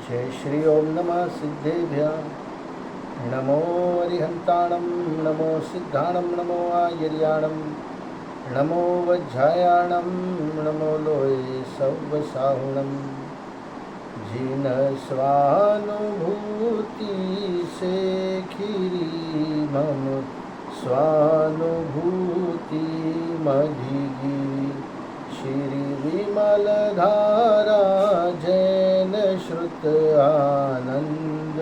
जय श्री ओम नमः सिद्धेभ्य नमो अरिहंताणं नमो सिद्धाणं नमो आयर्याणं नमो वज्रायाणं नमो लोये सव्वसाहुणं जिन स्वानुभूति से खीरी मम स्वानुभूति मधिगी श्री विमल धारा जैन श्रुत आनंद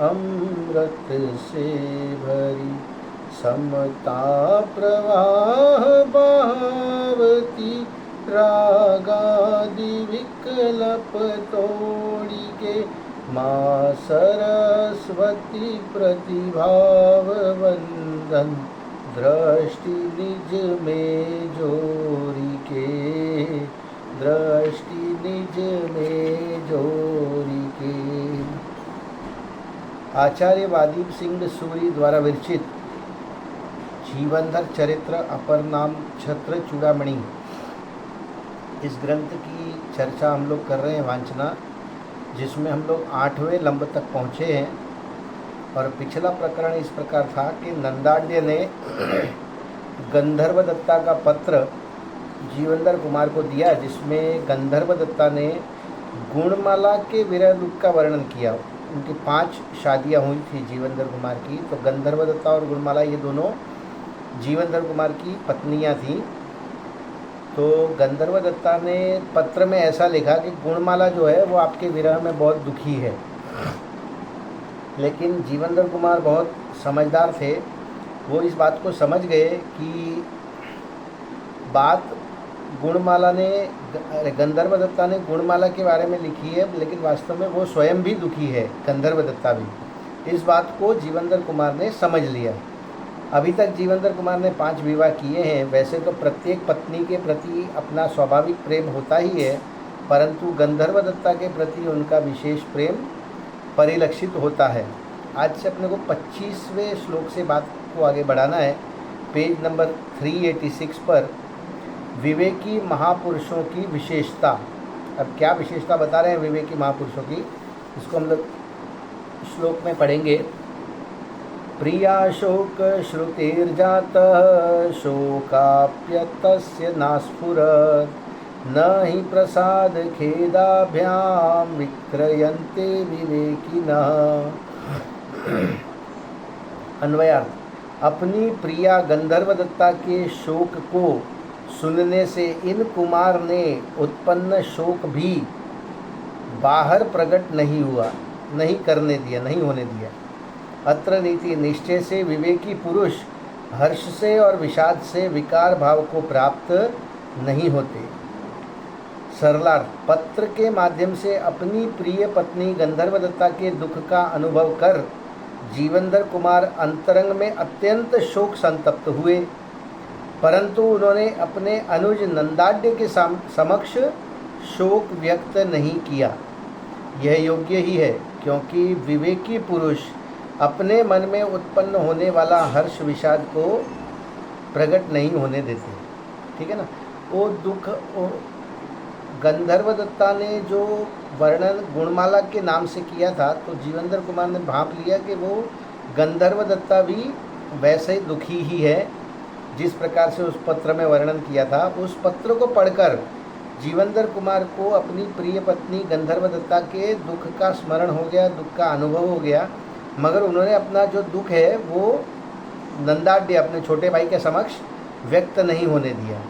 अमृत से भरी समता प्रवाह बहावती रागादि विकल्प तोड़ी के माँ सरस्वती प्रतिभाव वंदन दृष्टि निज में जोरी के दृष्टि निज में जोरी के। आचार्य वादीप सिंह सूरी द्वारा विरचित जीवनधर चरित्र अपर नाम छत्र चूड़ामणि, इस ग्रंथ की चर्चा हम लोग कर रहे हैं वांचना, जिसमें हम लोग 8वें लंब तक पहुँचे हैं। और पिछला प्रकरण इस प्रकार था कि नंदाढ्य ने गंधर्व दत्ता का पत्र जीवनधर कुमार को दिया, जिसमें गंधर्व दत्ता ने गुणमाला के विरह दुख का वर्णन किया। उनकी 5 शादियां हुई थी जीवनधर कुमार की, तो गंधर्व दत्ता और गुणमाला ये दोनों जीवनधर कुमार की पत्नियां थीं। तो गंधर्व दत्ता ने पत्र में ऐसा लिखा कि गुणमाला जो है वो आपके विरह में बहुत दुखी है। लेकिन जीवनधर कुमार बहुत समझदार थे, वो इस बात को समझ गए कि बात गुणमाला ने गंधर्व दत्ता ने गुणमाला के बारे में लिखी है, लेकिन वास्तव में वो स्वयं भी दुखी है, गंधर्व दत्ता भी। इस बात को जीवनधर कुमार ने समझ लिया। अभी तक जीवनधर कुमार ने 5 विवाह किए हैं। वैसे तो प्रत्येक पत्नी के प्रति अपना स्वाभाविक प्रेम होता ही है, परंतु गंधर्व दत्ता के प्रति उनका विशेष प्रेम परिलक्षित होता है। आज से अपने को 25वें श्लोक से बात को आगे बढ़ाना है। पेज नंबर 386 पर विवेकी महापुरुषों की विशेषता। अब क्या विशेषता बता रहे हैं विवेकी महापुरुषों की, इसको हम लोग श्लोक में पढ़ेंगे। प्रिया शोक श्रुतिर्जात शोकाप्यतस्य नास्फुरत् न हि प्रसाद खेदाभ्याम विक्रयन्ते विवेकिनः। अन्वयार्थ, अपनी प्रिया गंधर्व दत्ता के शोक को सुनने से इन कुमार ने उत्पन्न शोक भी बाहर प्रकट नहीं हुआ, नहीं करने दिया, नहीं होने दिया। अत्र नीति निश्चय से विवेकी पुरुष हर्ष से और विषाद से विकार भाव को प्राप्त नहीं होते। सरलार्थ, पत्र के माध्यम से अपनी प्रिय पत्नी गंधर्व दत्ता के दुख का अनुभव कर जीवनधर कुमार अंतरंग में अत्यंत शोक संतप्त हुए, परंतु उन्होंने अपने अनुज नंदाढ्य के समक्ष शोक व्यक्त नहीं किया। यह योग्य ही है, क्योंकि विवेकी पुरुष अपने मन में उत्पन्न होने वाला हर्ष विषाद को प्रकट नहीं होने देते। ठीक है ना। वो दुख गंधर्व दत्ता ने जो वर्णन गुणमाला के नाम से किया था, तो जीवनधर कुमार ने भाप लिया कि वो गंधर्व दत्ता भी वैसे ही दुखी ही है जिस प्रकार से उस पत्र में वर्णन किया था। उस पत्र को पढ़कर जीवनधर कुमार को अपनी प्रिय पत्नी गंधर्व दत्ता के दुख का स्मरण हो गया, दुख का अनुभव हो गया, मगर उन्होंने अपना जो दुख है वो नंदाढ्य अपने छोटे भाई के समक्ष व्यक्त नहीं होने दिया।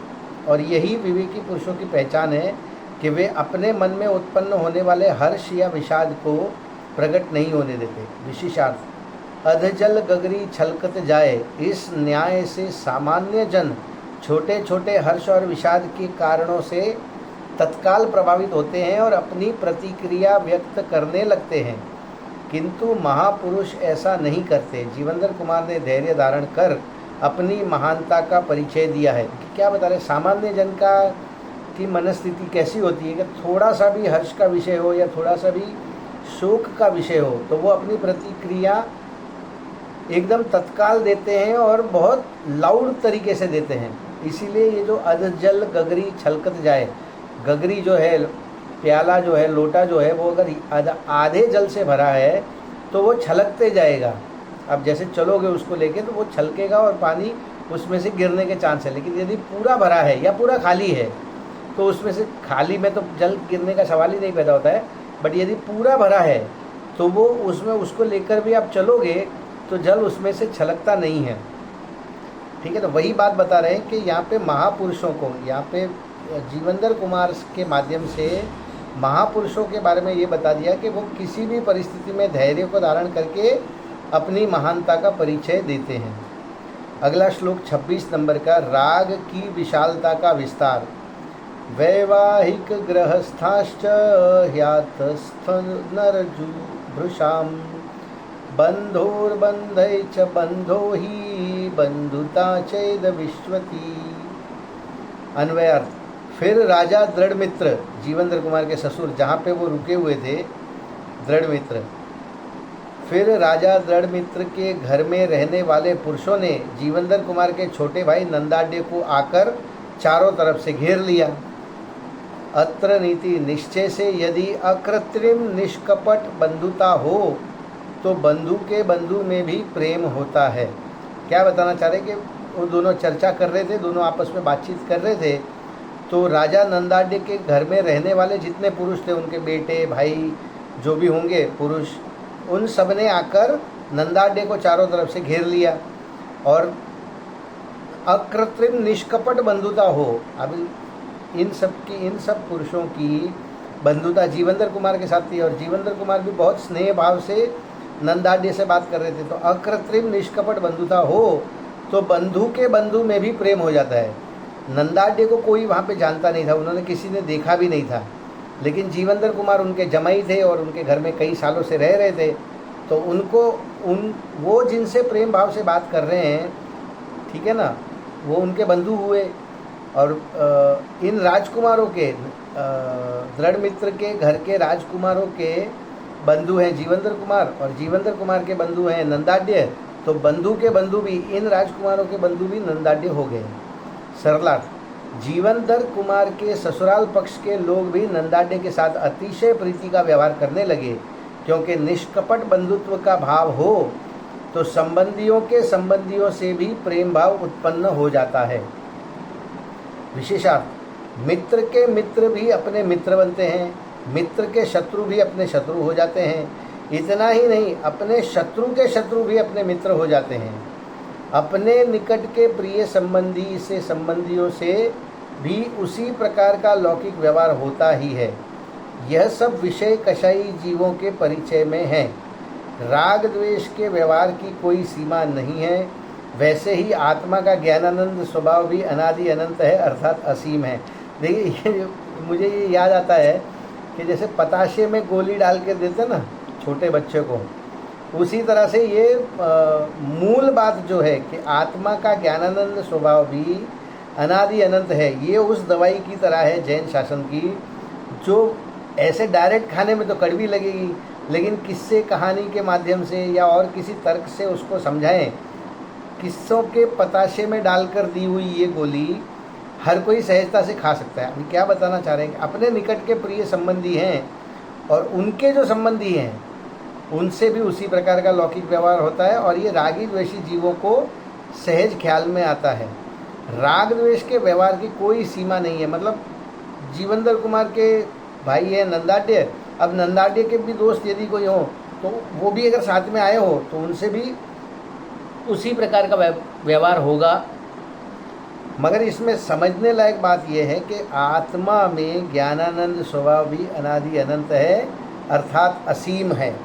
और यही विवेकी पुरुषों की पहचान है कि वे अपने मन में उत्पन्न होने वाले हर्ष या विषाद को प्रकट नहीं होने देते। विशेषार्थ, अधजल गगरी छलकत जाए, इस न्याय से सामान्य जन छोटे छोटे हर्ष और विषाद के कारणों से तत्काल प्रभावित होते हैं और अपनी प्रतिक्रिया व्यक्त करने लगते हैं, किंतु महापुरुष ऐसा नहीं करते। जीवनधर कुमार ने धैर्य धारण कर अपनी महानता का परिचय दिया है। कि क्या बता रहे, सामान्य जन की मनस्थिति कैसी होती है कि थोड़ा सा भी हर्ष का विषय हो या थोड़ा सा भी शोक का विषय हो तो वो अपनी प्रतिक्रिया एकदम तत्काल देते हैं और बहुत लाउड तरीके से देते हैं। इसीलिए ये जो अधजल गगरी छलकत जाए, गगरी जो है प्याला जो है, लोटा जो है, वो अगर आधे जल से भरा है तो वो छलकते जाएगा। अब जैसे चलोगे उसको लेके तो वो छलकेगा और पानी उसमें से गिरने के चांस है। लेकिन यदि पूरा भरा है या पूरा खाली है तो उसमें से, खाली में तो जल गिरने का सवाल ही नहीं पैदा होता है, बट यदि पूरा भरा है तो वो उसमें, उसको लेकर भी आप चलोगे तो जल उसमें से छलकता नहीं है। ठीक है, तो वही बात बता रहे हैं कि यहाँ पे महापुरुषों को, यहाँ पे जीवंदर कुमार के माध्यम से महापुरुषों के बारे में ये बता दिया कि वो किसी भी परिस्थिति में धैर्य को धारण करके अपनी महानता का परिचय देते हैं। अगला श्लोक 26 नंबर का, राग की विशालता का विस्तार। वैवाहिक गृहस्थाश्च ह्यातस्थ नरजुभृशाम बंधोर्बंधै च बंधो ही बंधुता चेद विश्वती। अन्वयार्थ, फिर राजा दृढ़मित्र, जीवंदर कुमार के ससुर, जहाँ पे वो रुके हुए थे, दृढ़मित्र, फिर राजा दृढ़मित्र के घर में रहने वाले पुरुषों ने जीवंदर कुमार के छोटे भाई नंदाढ्य को आकर चारों तरफ से घेर लिया। अत्र नीति निश्चय से, यदि अकृत्रिम निष्कपट बंधुता हो तो बंधु के बंधु में भी प्रेम होता है। क्या बताना चाह रहे कि वो दोनों चर्चा कर रहे थे, दोनों आपस में बातचीत कर रहे थे, तो राजा नंदाढ्य के घर में रहने वाले जितने पुरुष थे, उनके बेटे भाई जो भी होंगे पुरुष, उन सब ने आकर नंदाढ्य को चारों तरफ से घेर लिया। और अकृत्रिम निष्कपट बंधुता हो, अब इन सब पुरुषों की बंधुता जीवंदर कुमार के साथ थी और जीवंदर कुमार भी बहुत स्नेह भाव से नंदाढ्य से बात कर रहे थे। तो अकृत्रिम निष्कपट बंधुता हो तो बंधु के बंधु में भी प्रेम हो जाता है। नंदाढ्य को कोई वहाँ पे जानता नहीं था, उन्होंने किसी ने देखा भी नहीं था, लेकिन जीवंदर कुमार उनके जमाई थे और उनके घर में कई सालों से रह रहे थे, तो उनको वो जिनसे प्रेम भाव से बात कर रहे हैं, ठीक है ना, वो उनके बंधु हुए। और इन राजकुमारों के, दृढ़मित्र के घर के राजकुमारों के बंधु हैं जीवंदर कुमार और जीवंदर कुमार के बंधु हैं नंदाढ्य, तो बंधु के बंधु भी, इन राजकुमारों के बंधु भी नंदाढ्य हो गए। सरलार्थ, जीवंदर कुमार के ससुराल पक्ष के लोग भी नंदाढ्य के साथ अतिशय प्रीति का व्यवहार करने लगे, क्योंकि निष्कपट बंधुत्व का भाव हो तो संबंधियों के संबंधियों से भी प्रेम भाव उत्पन्न हो जाता है। विशेषार्थ, मित्र के मित्र भी अपने मित्र बनते हैं, मित्र के शत्रु भी अपने शत्रु हो जाते हैं। इतना ही नहीं, अपने शत्रु के शत्रु भी अपने मित्र हो जाते हैं। अपने निकट के प्रिय संबंधी से संबंधियों से भी उसी प्रकार का लौकिक व्यवहार होता ही है। यह सब विषय कषाई जीवों के परिचय में है। राग द्वेष के व्यवहार की कोई सीमा नहीं है। वैसे ही आत्मा का ज्ञानानंद स्वभाव भी अनादि अनंत है, अर्थात असीम है। देखिए, मुझे ये याद आता है कि जैसे पताशे में गोली डाल के देते ना छोटे बच्चे को, उसी तरह से ये मूल बात जो है कि आत्मा का ज्ञानानंद स्वभाव भी अनादि अनंत है, ये उस दवाई की तरह है जैन शासन की, जो ऐसे डायरेक्ट खाने में तो कड़वी लगेगी, लेकिन किस्से कहानी के माध्यम से या और किसी तर्क से उसको समझाएं। किस्सों के पताशे में डालकर दी हुई ये गोली हर कोई सहजता से खा सकता है। अभी क्या बताना चाह रहे हैं कि अपने निकट के प्रिय संबंधी हैं और उनके जो संबंधी हैं उनसे भी उसी प्रकार का लौकिक व्यवहार होता है, और ये रागी द्वेषी जीवों को सहज ख्याल में आता है। राग द्वेष के व्यवहार की कोई सीमा नहीं है। मतलब जीवंदर कुमार के भाई हैं नंदाढ्य, अब नंदाढ्य के भी दोस्त यदि कोई हो तो वो भी अगर साथ में आए हो तो उनसे भी उसी प्रकार का व्यवहार होगा। मगर इसमें समझने लायक बात यह है कि आत्मा में ज्ञानानंद स्वभाव भी अनादि अनंत है, अर्थात असीम है।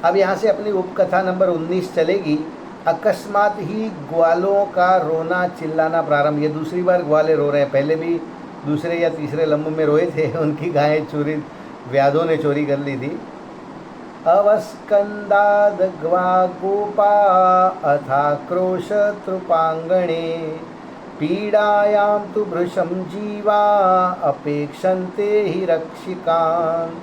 अब यहाँ से अपनी उपकथा नंबर 19 चलेगी। अकस्मात ही ग्वालों का रोना चिल्लाना प्रारंभ। ये दूसरी बार ग्वाले रो रहे हैं, पहले भी दूसरे या तीसरे लम्ब में रोए थे, उनकी गायें चोरी, व्याधों ने चोरी कर ली थी। अवस्कंदाद ग्वा गोपा अथाक्रोश त्रुपांगणे पीड़ायां तु भृशं जीवा अपेक्षन्ते ही रक्षिकान्।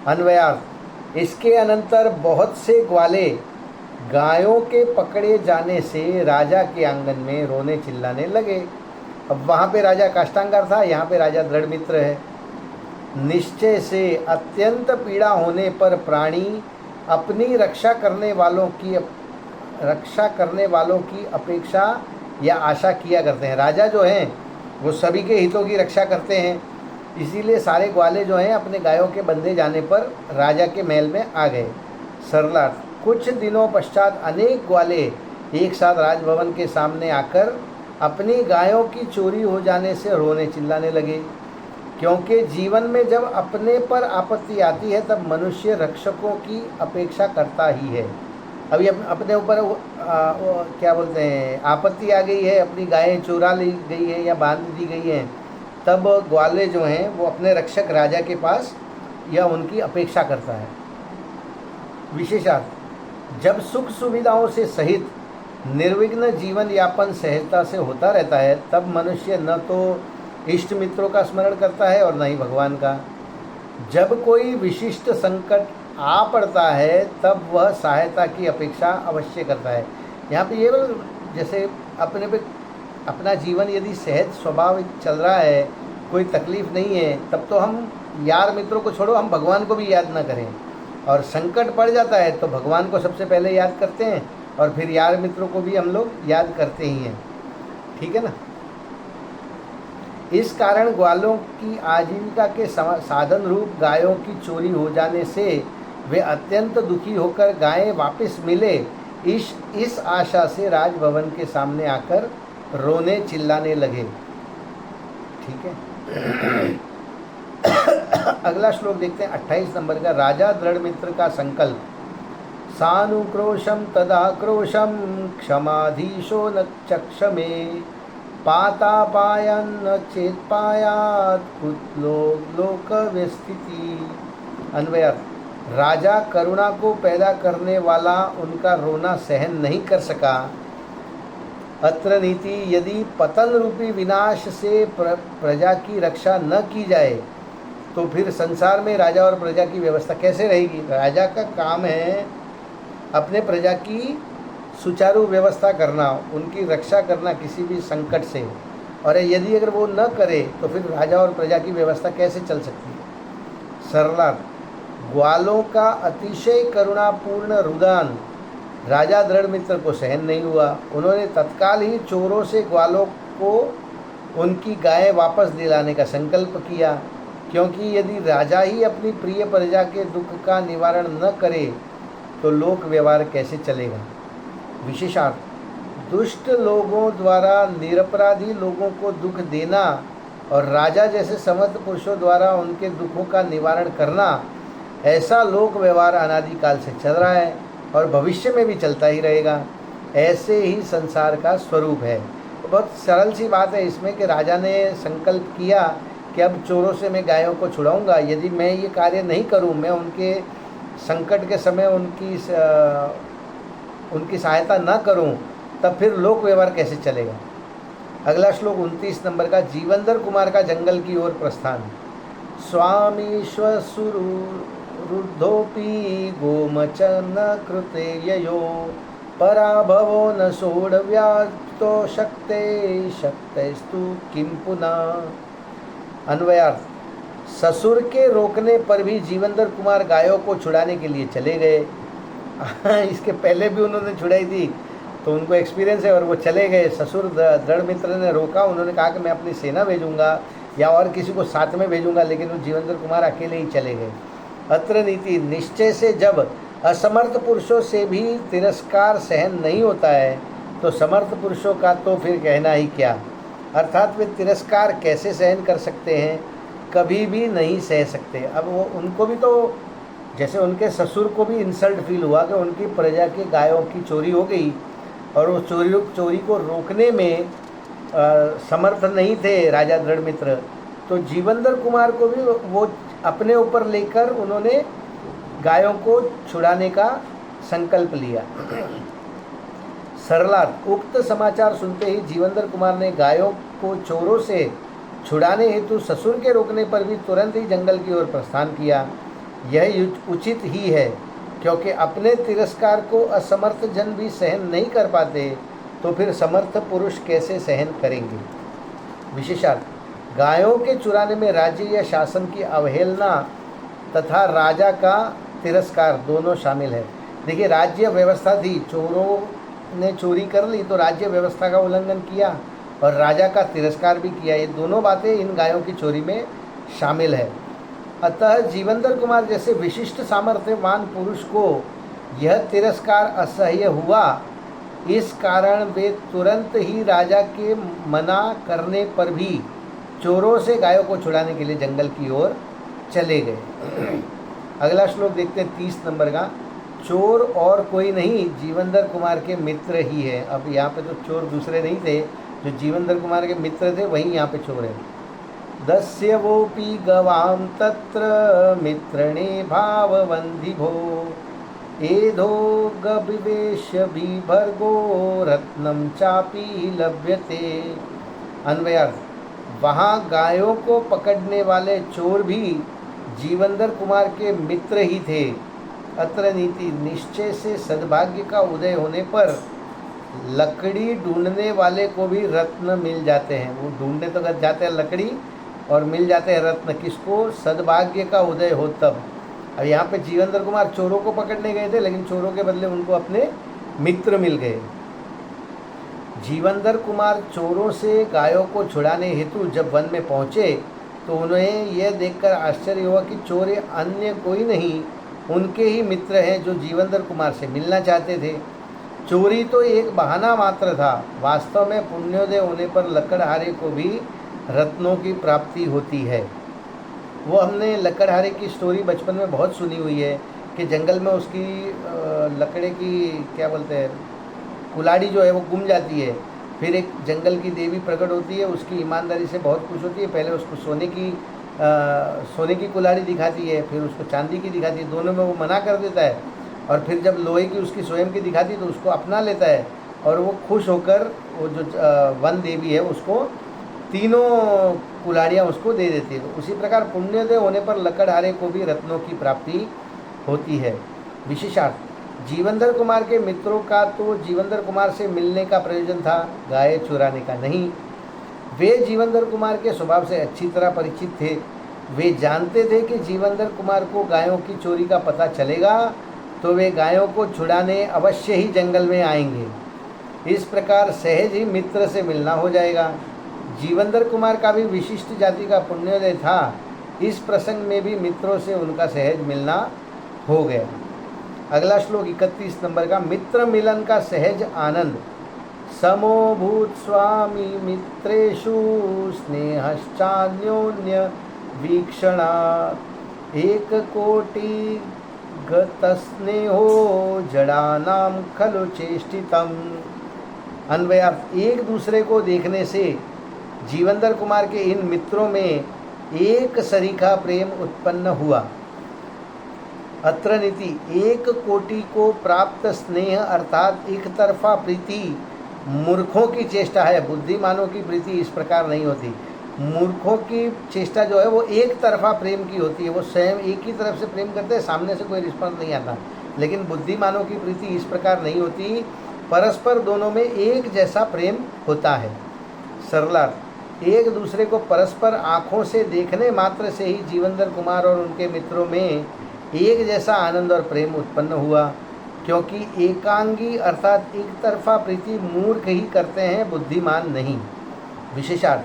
अन्वयार्थ, इसके अनंतर बहुत से ग्वाले गायों के पकड़े जाने से राजा के आंगन में रोने चिल्लाने लगे। अब वहाँ पे राजा काष्टांगार था, यहाँ पे राजा दृढ़मित्र है। निश्चय से अत्यंत पीड़ा होने पर प्राणी अपनी रक्षा करने वालों की अपेक्षा या आशा किया करते हैं। राजा जो हैं वो सभी के हितों की रक्षा करते हैं, इसीलिए सारे ग्वाले जो हैं अपने गायों के बंधे जाने पर राजा के महल में आ गए। सरलार्थ, कुछ दिनों पश्चात अनेक ग्वाले एक साथ राजभवन के सामने आकर अपनी गायों की चोरी हो जाने से रोने चिल्लाने लगे, क्योंकि जीवन में जब अपने पर आपत्ति आती है तब मनुष्य रक्षकों की अपेक्षा करता ही है। अभी अपने ऊपर क्या बोलते हैं, आपत्ति आ गई है, अपनी गायें चुरा ली गई है या बांध दी गई हैं, तब ग्वाले जो हैं वो अपने रक्षक राजा के पास या उनकी अपेक्षा करता है। विशेषार्थ, जब सुख सुविधाओं से सहित निर्विघ्न जीवन यापन सहजता से होता रहता है तब मनुष्य न तो इष्ट मित्रों का स्मरण करता है और न ही भगवान का। जब कोई विशिष्ट संकट आ पड़ता है तब वह सहायता की अपेक्षा अवश्य करता है। यहाँ पे ये जैसे अपने पे अपना जीवन यदि सहज स्वभाव चल रहा है, कोई तकलीफ़ नहीं है, तब तो हम यार मित्रों को छोड़ो, हम भगवान को भी याद ना करें, और संकट पड़ जाता है तो भगवान को सबसे पहले याद करते हैं और फिर यार मित्रों को भी हम लोग याद करते ही हैं। ठीक है ना। इस कारण ग्वालों की आजीविका के साधन रूप गायों की चोरी हो जाने से वे अत्यंत दुखी होकर गायें वापस मिले इस आशा से राजभवन के सामने आकर रोने चिल्लाने लगे। ठीक है। अगला श्लोक देखते हैं 28 नंबर का। राजा दृढ़मित्र का संकल्प। सानुक्रोशम तदाक्रोशम क्षमाधीशो न चक्षमे पातापायन न चेत्पायात लोक व्यस्थिति। अन्वयर्थ, राजा करुणा को पैदा करने वाला उनका रोना सहन नहीं कर सका। अत्र नीति, यदि पतन रूपी विनाश से प्रजा की रक्षा न की जाए तो फिर संसार में राजा और प्रजा की व्यवस्था कैसे रहेगी। राजा का काम है अपने प्रजा की सुचारू व्यवस्था करना, उनकी रक्षा करना किसी भी संकट से, और यदि अगर वो न करे तो फिर राजा और प्रजा की व्यवस्था कैसे चल सकती है। सरलार्थ, ग्वालों का अतिशय करुणापूर्ण रुदन राजा दृढ़मित्र को सहन नहीं हुआ। उन्होंने तत्काल ही चोरों से ग्वालों को उनकी गायें वापस दिलाने का संकल्प किया, क्योंकि यदि राजा ही अपनी प्रिय प्रजा के दुख का निवारण न करे तो लोक व्यवहार कैसे चलेगा। विशेषार्थ, दुष्ट लोगों द्वारा निरपराधी लोगों को दुख देना और राजा जैसे समर्थ पुरुषों द्वारा उनके दुखों का निवारण करना, ऐसा लोक व्यवहार अनादिकाल से चल रहा है और भविष्य में भी चलता ही रहेगा। ऐसे ही संसार का स्वरूप है। तो बहुत सरल सी बात है इसमें कि राजा ने संकल्प किया कि अब चोरों से मैं गायों को छुड़ाऊंगा, यदि मैं ये कार्य नहीं करूं, मैं उनके संकट के समय उनकी सहायता न करूं, तब फिर लोक व्यवहार कैसे चलेगा। अगला श्लोक 29 नंबर का। जीवंदर कुमार का जंगल की ओर प्रस्थान। स्वामी रुद्धोपि गोमचन कृते ययो पराभवो न सोढव्यातो शक्तैस्तु किं पुनः। अन्वयार्थ, ससुर के रोकने पर भी जीवंदर कुमार गायों को छुड़ाने के लिए चले गए। इसके पहले भी उन्होंने छुड़ाई थी तो उनको एक्सपीरियंस है और वो चले गए। ससुर दृढ़मित्र ने रोका, उन्होंने कहा कि मैं अपनी सेना भेजूंगा या और किसी को साथ में भेजूंगा, लेकिन वो जीवंदर कुमार अकेले ही चले गए। अत्र नीति, निश्चय से जब असमर्थ पुरुषों से भी तिरस्कार सहन नहीं होता है तो समर्थ पुरुषों का तो फिर कहना ही क्या। अर्थात वे तिरस्कार कैसे सहन कर सकते हैं, कभी भी नहीं सह सकते। अब वो उनको भी तो जैसे उनके ससुर को भी इंसल्ट फील हुआ कि उनकी प्रजा की गायों की चोरी हो गई और वो चोरी को रोकने में समर्थ नहीं थे राजा दृढ़मित्र, तो जीवंदर कुमार को भी वो अपने ऊपर लेकर उन्होंने गायों को छुड़ाने का संकल्प लिया। सरलार्थ, उक्त समाचार सुनते ही जीवंदर कुमार ने गायों को चोरों से छुड़ाने हेतु ससुर के रोकने पर भी तुरंत ही जंगल की ओर प्रस्थान किया। यह उचित ही है, क्योंकि अपने तिरस्कार को असमर्थ जन भी सहन नहीं कर पाते तो फिर समर्थ पुरुष कैसे सहन करेंगे। विशेषार्थ, गायों के चुराने में राज्य या शासन की अवहेलना तथा राजा का तिरस्कार दोनों शामिल है। देखिए, राज्य व्यवस्था थी, चोरों ने चोरी कर ली तो राज्य व्यवस्था का उल्लंघन किया और राजा का तिरस्कार भी किया। ये दोनों बातें इन गायों की चोरी में शामिल है। अतः जीवंदर कुमार जैसे विशिष्ट सामर्थ्यवान पुरुष को यह तिरस्कार असह्य हुआ। इस कारण वे तुरंत ही राजा के मना करने पर भी चोरों से गायों को छुड़ाने के लिए जंगल की ओर चले गए। अगला श्लोक देखते हैं 30 नंबर का। चोर और कोई नहीं, जीवंदर कुमार के मित्र ही है। अब यहाँ पे तो चोर दूसरे नहीं थे, जो जीवंदर कुमार के मित्र थे वही यहाँ पे चोर है। दस्य वोपि गवाम तत्र मित्रणे भाववन्धि भो एधो गविवेश बिभर्गो रत्नम चापी लभ्यते। अन्वयार्थ, वहाँ गायों को पकड़ने वाले चोर भी जीवंदर कुमार के मित्र ही थे। अत्र नीति, निश्चय से सद्भाग्य का उदय होने पर लकड़ी ढूंढने वाले को भी रत्न मिल जाते हैं। वो ढूंढने तो जाते हैं लकड़ी और मिल जाते हैं रत्न, किसको? सद्भाग्य का उदय हो तब। अब यहाँ पे जीवंदर कुमार चोरों को पकड़ने गए थे, लेकिन चोरों के बदले उनको अपने मित्र मिल गए। जीवंदर कुमार चोरों से गायों को छुड़ाने हेतु जब वन में पहुँचे तो उन्हें यह देखकर आश्चर्य हुआ कि चोर अन्य कोई नहीं, उनके ही मित्र हैं जो जीवंदर कुमार से मिलना चाहते थे। चोरी तो एक बहाना मात्र था, वास्तव में पुण्योदय होने पर लकड़हारे को भी रत्नों की प्राप्ति होती है। वो हमने लकड़हारे की स्टोरी बचपन में बहुत सुनी हुई है कि जंगल में उसकी लकड़े की क्या बोलते हैं, कुल्हाड़ी जो है वो गुम जाती है। फिर एक जंगल की देवी प्रकट होती है, उसकी ईमानदारी से बहुत खुश होती है। पहले उसको सोने की कुल्हाड़ी दिखाती है, फिर उसको चांदी की दिखाती है, दोनों में वो मना कर देता है। और फिर जब लोहे की उसकी स्वयं की दिखाती है तो उसको अपना लेता है और वो खुश होकर वो जो वन देवी है उसको तीनों कुल्हाड़ियाँ उसको दे देती है। तो उसी प्रकार पुण्योदय होने पर लकड़हारे को भी रत्नों की प्राप्ति होती है। विशेषार्थ, जीवंदर कुमार के मित्रों का तो जीवंदर कुमार से मिलने का प्रयोजन था, गाय चुराने का नहीं। वे जीवंदर कुमार के स्वभाव से अच्छी तरह परिचित थे। वे जानते थे कि जीवंदर कुमार को गायों की चोरी का पता चलेगा तो वे गायों को छुड़ाने अवश्य ही जंगल में आएंगे। इस प्रकार सहज ही मित्र से मिलना हो जाएगा। जीवंदर कुमार का भी विशिष्ट जाति का पुण्योदय था, इस प्रसंग में भी मित्रों से उनका सहज मिलना हो गया। अगला श्लोक 31 नंबर का। मित्र मिलन का सहज आनंद। समो भूत स्वामी मित्रेषु स्नेहश्चान्योन्य वीक्षणा एक कोटि गतस्नेहो जड़ानाम खलु चेष्टितम। अन्वयार्थ, एक दूसरे को देखने से जीवंदर कुमार के इन मित्रों में एक सरीखा प्रेम उत्पन्न हुआ। अत्र नीति, एक कोटि को प्राप्त स्नेह अर्थात एक तरफा प्रीति मूर्खों की चेष्टा है, बुद्धिमानों की प्रीति इस प्रकार नहीं होती। मूर्खों की चेष्टा जो है वो एक तरफा प्रेम की होती है, वो स्वयं एक ही तरफ से प्रेम करते हैं, सामने से कोई रिस्पॉन्स नहीं आता। लेकिन बुद्धिमानों की प्रीति इस प्रकार नहीं होती, परस्पर दोनों में एक जैसा प्रेम होता है। सरलार्थ, एक दूसरे को परस्पर आँखों से देखने मात्र से ही जीवंदर कुमार और उनके मित्रों में एक जैसा आनंद और प्रेम उत्पन्न हुआ, क्योंकि एकांगी अर्थात एक तरफा प्रीति मूर्ख ही करते हैं, बुद्धिमान नहीं। विशेषार्थ,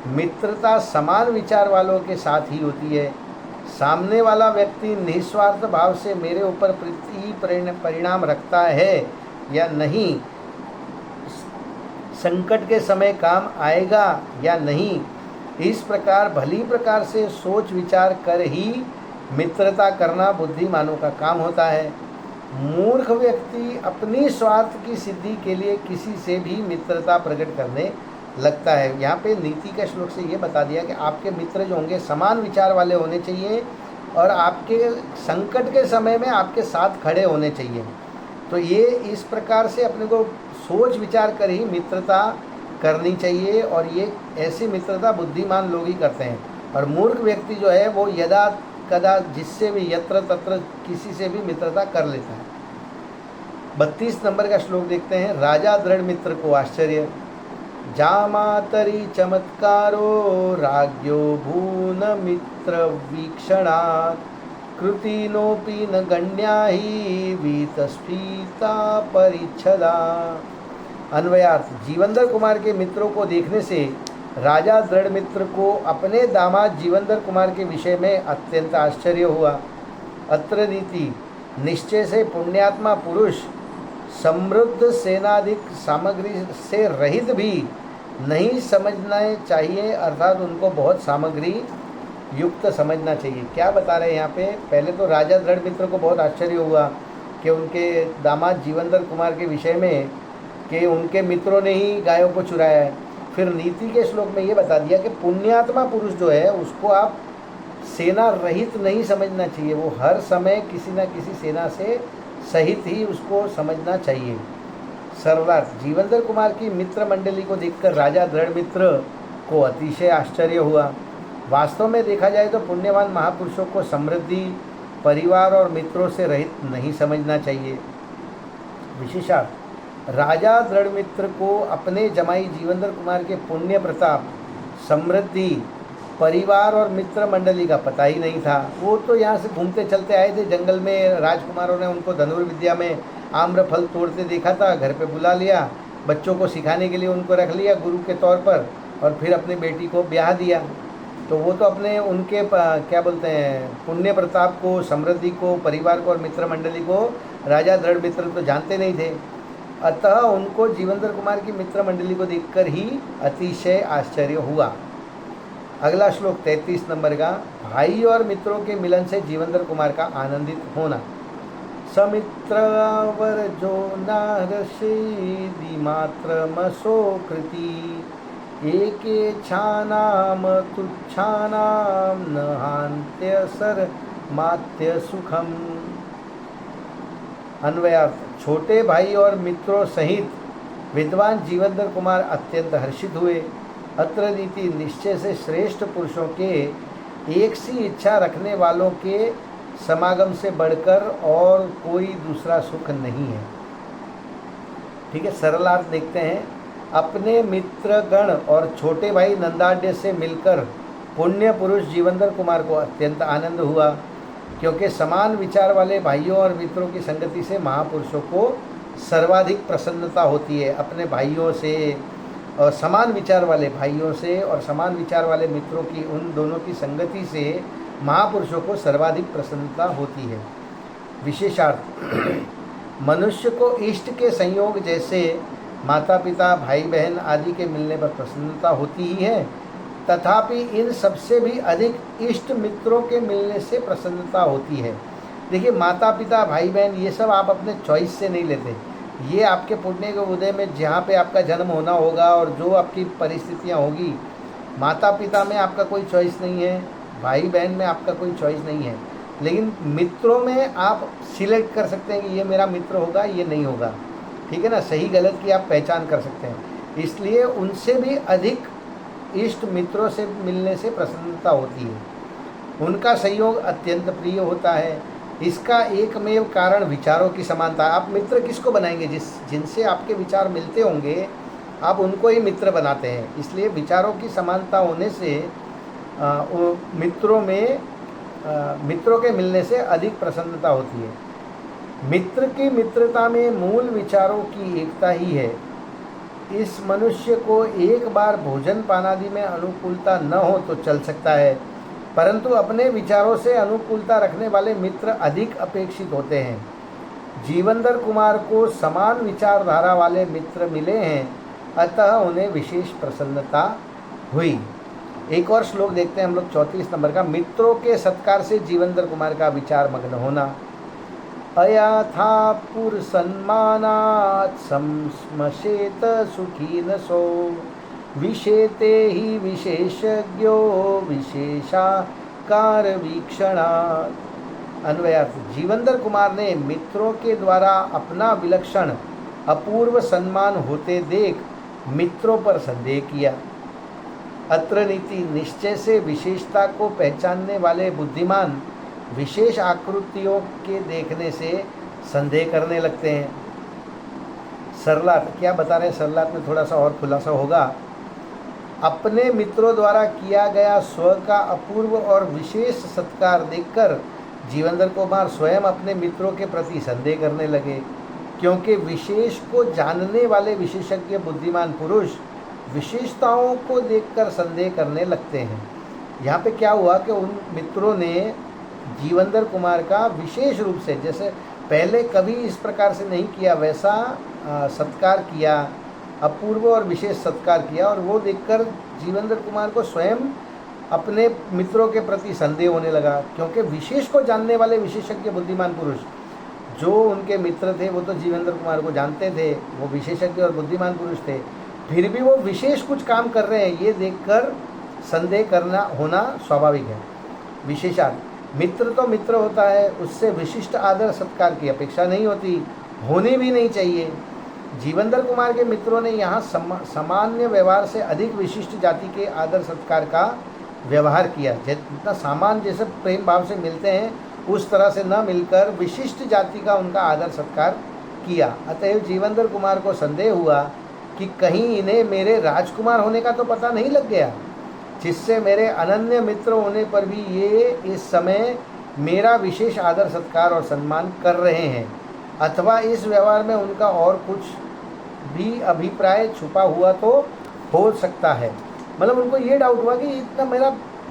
मित्रता समान विचार वालों के साथ ही होती है। सामने वाला व्यक्ति निस्वार्थ भाव से मेरे ऊपर प्रीति परिणाम रखता है या नहीं, संकट के समय काम आएगा या नहीं, इस प्रकार भली प्रकार से सोच विचार कर ही मित्रता करना बुद्धिमानों का काम होता है। मूर्ख व्यक्ति अपनी स्वार्थ की सिद्धि के लिए किसी से भी मित्रता प्रकट करने लगता है। यहाँ पे नीति के श्लोक से ये बता दिया कि आपके मित्र जो होंगे समान विचार वाले होने चाहिए और आपके संकट के समय में आपके साथ खड़े होने चाहिए। तो ये इस प्रकार से अपने को सोच विचार कर ही मित्रता करनी चाहिए, और ये ऐसी मित्रता बुद्धिमान लोग ही करते हैं। और मूर्ख व्यक्ति जो है वो यदा कदा जिससे भी यत्र तत्र किसी से भी मित्रता कर लेता है। 32 नंबर का श्लोक देखते हैं। राजा दृढ़ मित्र को आश्चर्य। जामातरी चमत्कारो राज्ञो भून मित्र वीक्षणात् कृतिनोपि न गण्या ही वीतस्फीता परिच्छदा। अन्वयार्थ, जीवंदर कुमार के मित्रों को देखने से राजा दृढ़मित्र को अपने दामाद जीवंदर कुमार के विषय में अत्यंत आश्चर्य हुआ। अत्र नीति, निश्चय से पुण्यात्मा पुरुष समृद्ध सेनाधिक सामग्री से रहित भी नहीं समझना चाहिए, अर्थात उनको बहुत सामग्री युक्त समझना चाहिए। क्या बता रहे हैं यहाँ पे? पहले तो राजा दृढ़मित्र को बहुत आश्चर्य हुआ कि उनके दामाद जीवंदर कुमार के विषय में कि उनके मित्रों ने ही गायों को चुराया है। फिर नीति के श्लोक में ये बता दिया कि पुण्यात्मा पुरुष जो है उसको आप सेना रहित नहीं समझना चाहिए, वो हर समय किसी न किसी सेना से सहित ही उसको समझना चाहिए। सर्वार्थ, जीवंदर कुमार की मित्र मंडली को देखकर राजा दृढ़मित्र को अतिशय आश्चर्य हुआ। वास्तव में देखा जाए तो पुण्यवान महापुरुषों को समृद्धि, परिवार और मित्रों से रहित नहीं समझना चाहिए। विशेषार्थ, राजा दृढ़मित्र को अपने जमाई जीवंदर कुमार के पुण्य प्रताप, समृद्धि, परिवार और मित्र मंडली का पता ही नहीं था। वो तो यहाँ से घूमते चलते आए थे जंगल में, राजकुमारों ने उनको धनुर्विद्या में आम्रफल तोड़ते देखा था, घर पे बुला लिया, बच्चों को सिखाने के लिए उनको रख लिया गुरु के तौर पर, और फिर अपनी बेटी को ब्याह दिया। तो वो तो अपने उनके क्या बोलते हैं पुण्य प्रताप को, समृद्धि को, परिवार को और मित्र मंडली को राजा दृढ़मित्र तो जानते नहीं थे। अतः उनको जीवंदर कुमार की मित्र मंडली को देखकर ही अतिशय आश्चर्य हुआ। अगला श्लोक 33 नंबर का, भाई और मित्रों के मिलन से जीवंदर कुमार का आनंदित होना। समित्रवर जो नारषेदि मात्र मसो कृति एके छानाम तुच्छानाम न हान्त्य सर मात्य सुखम। अन्वयार्थ, छोटे भाई और मित्रों सहित विद्वान जीवंदर कुमार अत्यंत हर्षित हुए। अत्र नीति, निश्चय से श्रेष्ठ पुरुषों के एक सी इच्छा रखने वालों के समागम से बढ़कर और कोई दूसरा सुख नहीं है। ठीक है, सरलार्थ देखते हैं। अपने मित्रगण और छोटे भाई नंदाढ्य से मिलकर पुण्य पुरुष जीवंदर कुमार को अत्यंत आनंद हुआ, क्योंकि समान विचार वाले भाइयों और मित्रों की संगति से महापुरुषों को सर्वाधिक प्रसन्नता होती है। अपने भाइयों से और समान विचार वाले भाइयों से और समान विचार वाले मित्रों की, उन दोनों की संगति से महापुरुषों को सर्वाधिक प्रसन्नता होती है। विशेषार्थ, मनुष्य को इष्ट के संयोग जैसे माता पिता, भाई बहन आदि के मिलने पर प्रसन्नता होती ही है, तथापि इन सबसे भी अधिक इष्ट मित्रों के मिलने से प्रसन्नता होती है। देखिए, माता पिता, भाई बहन ये सब आप अपने चॉइस से नहीं लेते, ये आपके पुण्य के उदय में जहाँ पे आपका जन्म होना होगा और जो आपकी परिस्थितियाँ होगी। माता पिता में आपका कोई चॉइस नहीं है, भाई बहन में आपका कोई चॉइस नहीं है, लेकिन मित्रों में आप सिलेक्ट कर सकते हैं कि ये मेरा मित्र होगा, ये नहीं होगा। ठीक है ना, सही गलत की आप पहचान कर सकते हैं। इसलिए उनसे भी अधिक इष्ट मित्रों से मिलने से प्रसन्नता होती है, उनका सहयोग अत्यंत प्रिय होता है। इसका एकमेव कारण विचारों की समानता। आप मित्र किसको बनाएंगे? जिनसे आपके विचार मिलते होंगे आप उनको ही मित्र बनाते हैं। इसलिए विचारों की समानता होने से मित्रों के मिलने से अधिक प्रसन्नता होती है। मित्र की मित्रता में मूल विचारों की एकता ही है। इस मनुष्य को एक बार भोजन पान आदि में अनुकूलता न हो तो चल सकता है, परंतु अपने विचारों से अनुकूलता रखने वाले मित्र अधिक अपेक्षित होते हैं। जीवंदर कुमार को समान विचारधारा वाले मित्र मिले हैं, अतः उन्हें विशेष प्रसन्नता हुई। एक और श्लोक देखते हैं हम लोग 34 नंबर का। मित्रों के सत्कार से जीवंदर कुमार का विचार मग्न होना। अयथा पुरसन्मानात् संस्मशेत सुखी न सो विशेते ही विशेषज्ञो विशेषाकार वीक्षणात्। अन्वयार्थ, जीवंदर कुमार ने मित्रों के द्वारा अपना विलक्षण अपूर्व सम्मान होते देख मित्रों पर संदेह किया। अत्र नीति, निश्चय से विशेषता को पहचानने वाले बुद्धिमान विशेष आकृतियों के देखने से संदेह करने लगते हैं। सरलाट क्या बता रहे हैं, सरलाट में थोड़ा सा और खुलासा होगा। अपने मित्रों द्वारा किया गया स्व का अपूर्व और विशेष सत्कार देखकर जीवेंद्र कुमार स्वयं अपने मित्रों के प्रति संदेह करने लगे, क्योंकि विशेष को जानने वाले विशेषज्ञ बुद्धिमान पुरुष विशेषताओं को देखकर संदेह करने लगते हैं। यहाँ पे क्या हुआ कि उन मित्रों ने जीवेंद्र कुमार का विशेष रूप से, जैसे पहले कभी इस प्रकार से नहीं किया, वैसा सत्कार किया, अपूर्व और विशेष सत्कार किया, और वो देखकर जीवेंद्र कुमार को स्वयं अपने मित्रों के प्रति संदेह होने लगा, क्योंकि विशेष को जानने वाले विशेषज्ञ बुद्धिमान पुरुष जो उनके मित्र थे वो तो जीवेंद्र कुमार को जानते थे, वो विशेषज्ञ और बुद्धिमान पुरुष थे, फिर भी वो विशेष कुछ काम कर रहे हैं, ये देखकर संदेह करना होना स्वाभाविक है। विशेषार्थ, मित्र तो मित्र होता है, उससे विशिष्ट आदर सत्कार की अपेक्षा नहीं होती, होनी भी नहीं चाहिए। जीवेंद्र कुमार के मित्रों ने यहाँ सामान्य व्यवहार से अधिक विशिष्ट जाति के आदर सत्कार का व्यवहार किया, जितना सामान्य जैसे प्रेम भाव से मिलते हैं उस तरह से न मिलकर विशिष्ट जाति का उनका आदर सत्कार किया। अतएव जीवेंद्र कुमार को संदेह हुआ कि कहीं इन्हें मेरे राजकुमार होने का तो पता नहीं लग गया, जिससे मेरे अनन्य मित्र होने पर भी ये इस समय मेरा विशेष आदर सत्कार और सम्मान कर रहे हैं, अथवा इस व्यवहार में उनका और कुछ भी अभिप्राय छुपा हुआ तो हो सकता है। मतलब उनको ये डाउट हुआ कि इतना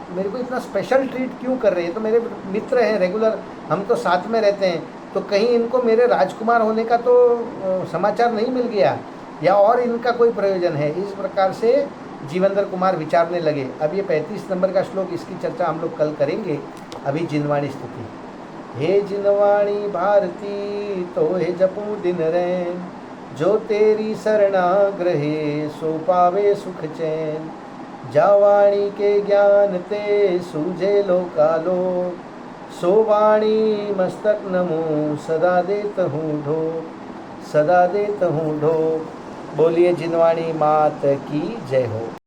मेरे को इतना स्पेशल ट्रीट क्यों कर रहे हैं, तो मेरे मित्र हैं, रेगुलर हम तो साथ में रहते हैं, तो कहीं इनको मेरे राजकुमार होने का तो समाचार नहीं मिल गया, या और इनका कोई प्रयोजन है। इस प्रकार से जीवेंद्र कुमार विचारने लगे। अब ये 35 नंबर का श्लोक, इसकी चर्चा हम लोग कल करेंगे। अभी जिनवाणी स्तुति। हे जिनवाणी भारती तो हे जपू दिन रैन, जो तेरी शरणाग्रहे सो पावे सुख चैन, जावाणी के ज्ञान ते सूझे लोकालो, सो वाणी मस्तक नमो सदा देत हूँ ढो, सदा देत हूँ ढो। बोलिए जिनवाणी मात की जय हो।